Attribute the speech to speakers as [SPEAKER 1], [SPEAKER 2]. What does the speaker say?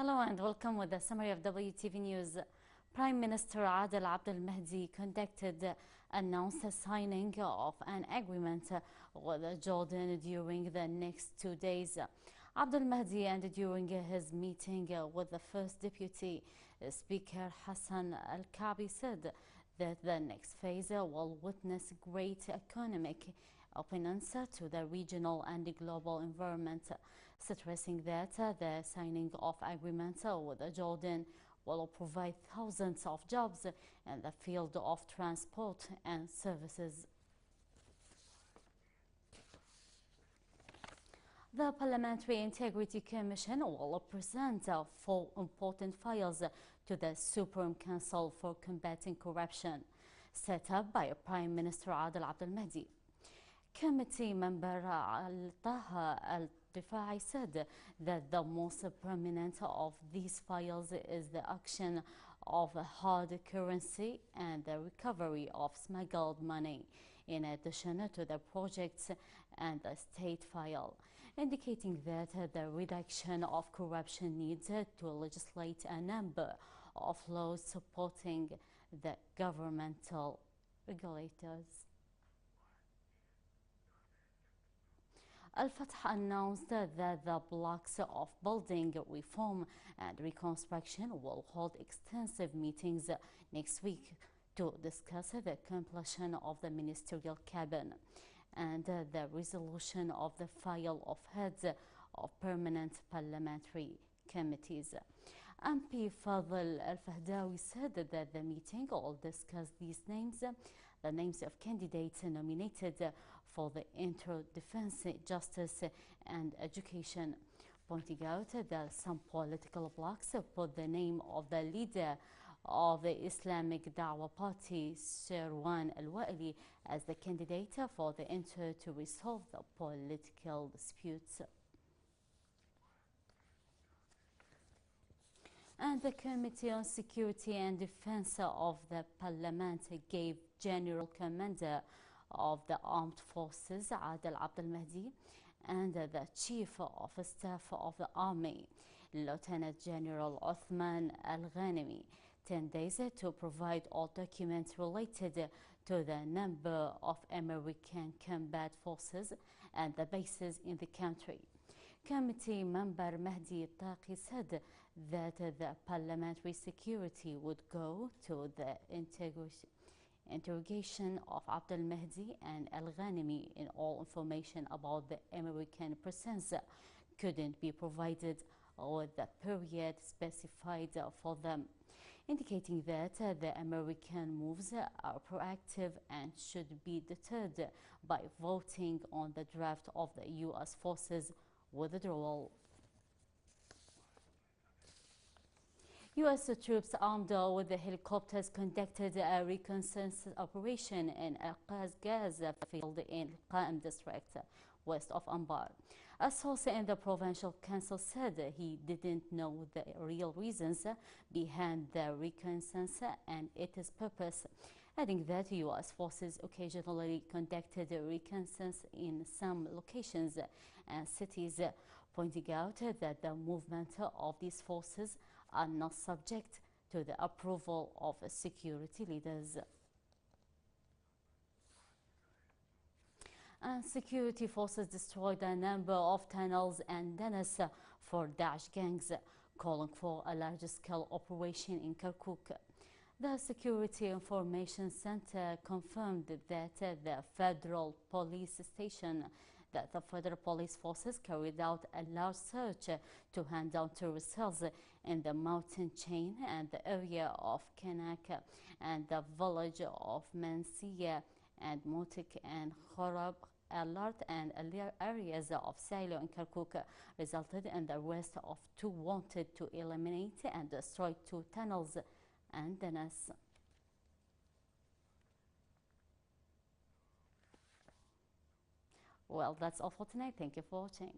[SPEAKER 1] Hello and welcome with the summary of WTV News. Prime Minister Adel Abdel Mahdi announced the signing of an agreement with Jordan during the next 2 days. Abdel Mahdi, and during his meeting with the First Deputy Speaker Hassan Al-Kaabi, said that the next phase will witness great economic openness to the regional and global environment, stressing that the signing of agreements with Jordan will provide thousands of jobs in the field of transport and services. The Parliamentary Integrity Commission will present 4 important files to the Supreme Council for Combating Corruption, set up by Prime Minister Adel Abdel Mahdi. Committee member Taha Al-Rifai said that the most prominent of these files is the auction of hard currency and the recovery of smuggled money, in addition to the projects and the state file, indicating that the reduction of corruption needs to legislate a number of laws supporting the governmental regulators. Al-Fatah announced that the blocks of building reform and reconstruction will hold extensive meetings next week to discuss the completion of the ministerial cabinet and the resolution of the file of heads of permanent parliamentary committees. MP Fadl Al-Fahdawi said that the meeting will discuss these names, the names of candidates nominated for the inter-defense, justice and education, pointing out that some political blocs put the name of the leader of the Islamic Dawah Party, Sirwan Al-Waili, as the candidate for the inter to resolve the political disputes. And the Committee on Security and Defense of the Parliament gave General Commander of the Armed Forces Adel Abdel Mahdi and the Chief of Staff of the Army, Lieutenant General Uthman Al-Ghanimi, 10 days to provide all documents related to the number of American combat forces and the bases in the country. Committee member Mahdi Taqi said that the parliamentary security would go to the interrogation of Abdel Mahdi and Al-Ghanimi, in all information about the American presence couldn't be provided with the period specified for them, indicating that the American moves are proactive and should be deterred by voting on the draft of the U.S. forces withdrawal. U.S. troops armed with the helicopters conducted a reconnaissance operation in Al-Qaz gas field in Qa'im district, west of Anbar. A source in the provincial council said he didn't know the real reasons behind the reconnaissance and its purpose, adding that U.S. forces occasionally conducted reconnaissance in some locations and cities, pointing out that the movement of these forces are not subject to the approval of security leaders. And security forces destroyed a number of tunnels and tunnels for Daesh gangs, calling for a large-scale operation in Kirkuk. The Security Information Center confirmed that the Federal Police forces carried out a large search to hunt down terrorist cells in the mountain chain and the area of Qanat and the village of Mansiya and Motik and Khorab. Alert and areas of Silo and Kirkuk resulted in the arrest of 2 wanted to eliminate and destroy 2 tunnels and tunnels. Well, that's all for tonight. Thank you for watching.